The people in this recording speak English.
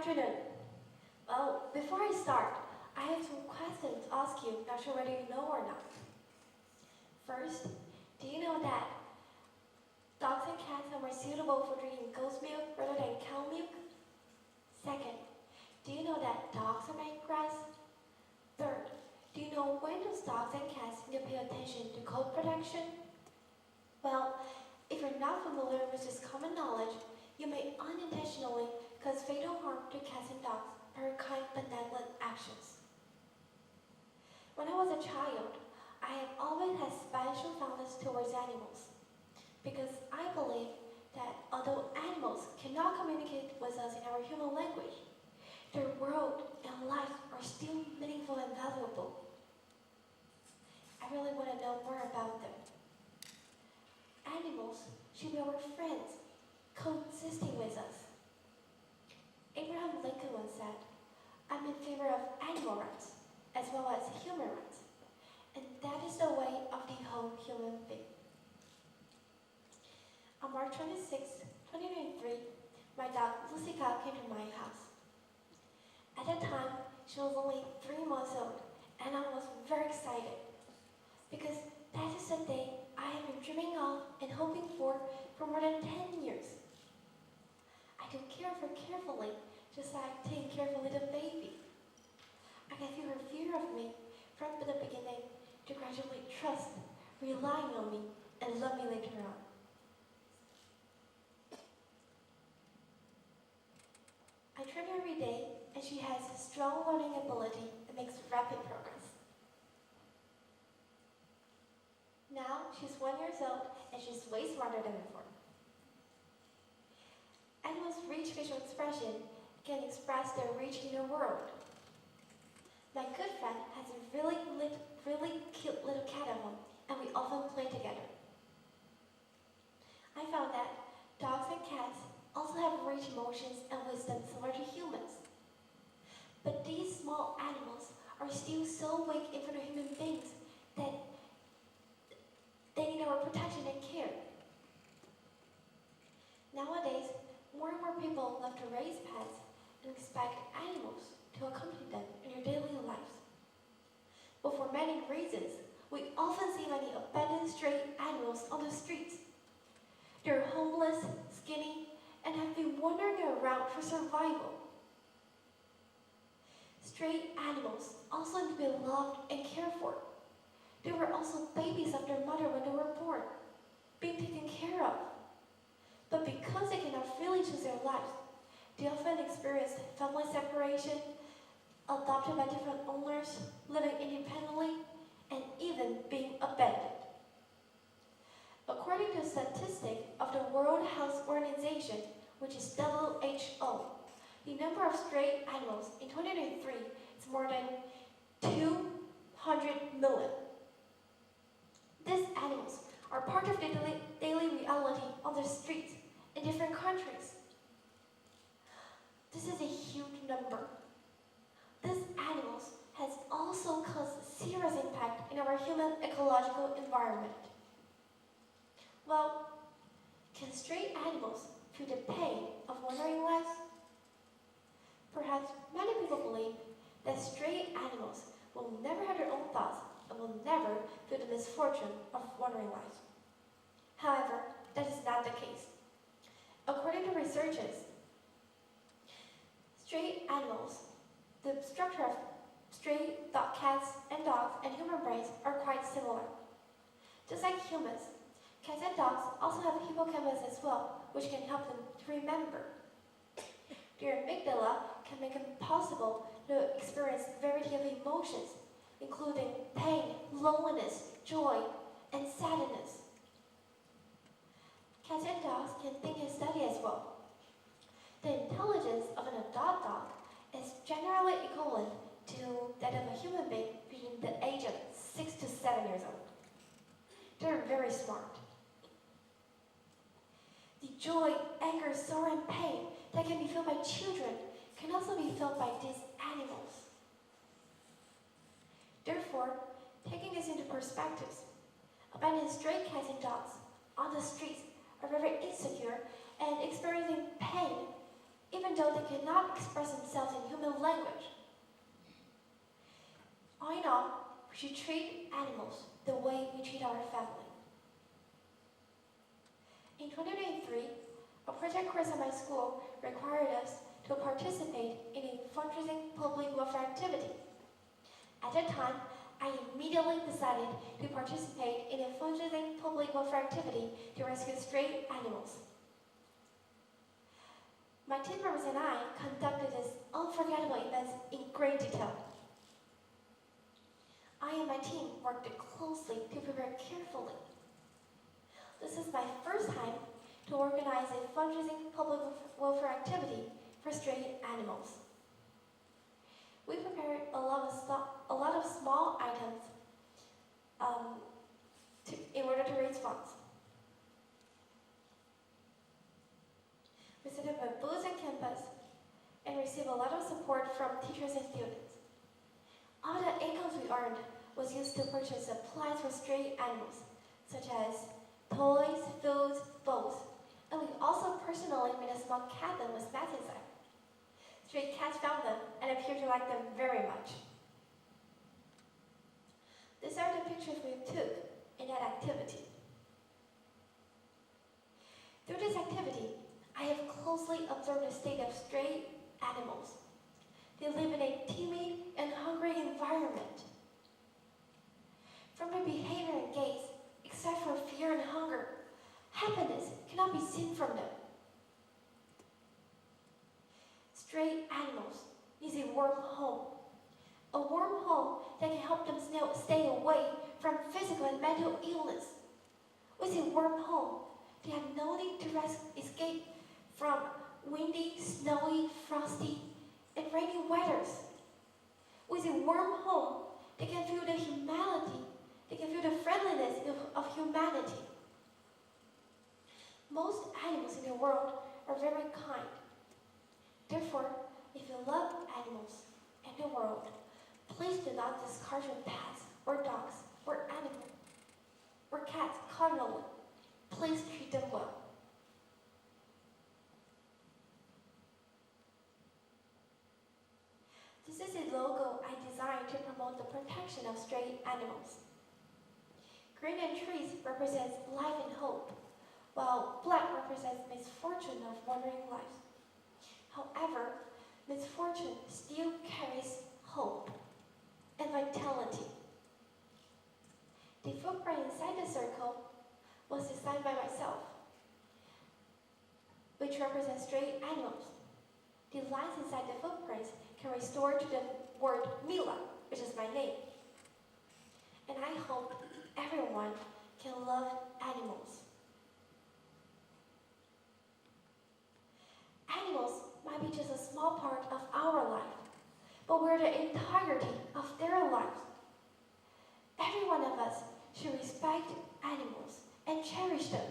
afternoon. Well, before I start, I have some questions to ask you, not sure whether you know or not. First, do you know that dogs and cats are more suitable for drinking goat's milk rather than cow milk? Second, do you know that dogs are made grass? Third, do you know when those dogs and cats need to pay attention to coat protection? Well, if you're not familiar with this common knowledge, you may unintentionally cause fatal harm to cats and dogs by your kind but negligent actions. When I was a child, I have always had special fondness towards animals because I believe that although animals cannot communicate with us in our human language, their world and life are still meaningful and valuable. I really want to know more about them. Animals should be our friends, coexisting with us. Abraham Lincoln once said, "I'm in favor of animal rights as well as human rights, and that is the way of the whole human being." On March 26, 2023, my dog Lucica came to my house. At that time, she was only 3 months old, and I was very excited because that is the day I have been dreaming of and hoping for more than 10 years. I took care of her carefully, just like taking care of a little baby. I can feel her fear of me from the beginning to gradually trust, relying on me, and love me later on. I train her every day, and she has strong learning ability and makes rapid progress. Now she's 1 year old, and she's way smarter than before. Animals' rich facial expression can express their rich inner world. My good friend has a really cute little cat at home, and we often play together. I found that dogs and cats also have rich emotions and wisdom similar to humans. But these small animals are still so weak in front of human beings that they need our protection and care. Nowadays, more and more people love to raise pets and expect animals to accompany them in their daily lives. But for many reasons, we often see many abandoned stray animals on the streets. They're homeless, skinny, and have been wandering around for survival. Stray animals also need to be loved and cared for. They were also babies of their mother when they were born, being taken care of. But because they cannot freely choose their lives, they often experience family separation, adopted by different owners, living independently, and even being abandoned. According to statistics of the World Health Organization, which is WHO, the number of stray animals in 2023 is more than 200 million. These animals are part of the daily reality on the streets in different countries. This is a huge number. These animals has also caused serious impact in our human ecological environment. Well, can stray animals feel the pain of wandering lives? Perhaps many people believe that stray animals will never have their own thoughts and will never feel the misfortune of wandering lives. However, that is not the case. According to researchers, stray animals, the structure of stray cats and dogs and human brains are quite similar. Just like humans, cats and dogs also have hippocampus as well, which can help them to remember. Their amygdala can make it possible to experience a variety of emotions, including pain, loneliness, joy, and sadness. Cats and dogs can think and study as well. The intelligence of an adult dog is generally equivalent to that of a human being between the age of 6 to 7 years old. They're very smart. The joy, anger, sorrow, and pain that can be felt by children can also be felt by these animals. Therefore, taking this into perspective, abandoned stray cats and dogs on the streets are very insecure and experiencing pain even though they cannot express themselves in human language. All in all, we should treat animals the way we treat our family. In 2023, a project course at my school required us to participate in a fundraising public welfare activity. At that time, I immediately decided to participate in a fundraising public welfare activity to rescue stray animals. My team members and I conducted this unforgettable event in great detail. I and my team worked closely to prepare carefully. This is my first time to organize a fundraising public welfare activity for stray animals. We prepared a lot of small items in order to raise funds. We set up a booth on campus and received a lot of support from teachers and students. All the incomes we earned was used to purchase supplies for stray animals, such as toys, food, bowls, and we also personally made a small cabin with mats inside. Stray cats found them and appeared to like them very much. These are the pictures we took in that activity. Through this activity, I have closely observed the state of stray animals. They live in a timid and hungry environment. From their behavior and gaze, except for fear and hunger, happiness cannot be seen from them. Stray animals need a warm home that can help them stay away from physical and mental illness. With a warm home, they have no need to escape from windy, snowy, frosty, and rainy weathers. With a warm home, they can feel the humanity, they can feel the friendliness of humanity. Most animals in the world are very kind. Therefore, if you love animals and the world, please do not discard your pets or dogs or animals or cats cuddly. Please treat them well. This is a logo I designed to promote the protection of stray animals. Green and trees represents life and hope, while black represents misfortune of wandering lives. However, misfortune still carries hope and vitality. The footprint inside the circle was designed by myself, which represents stray animals. The lines inside the footprints can restore to the word Mila, which is my name. And I hope everyone can love animals. Animals might be just a small part of our life, but we're the entirety of their lives. Every one of us should respect animals and cherish them.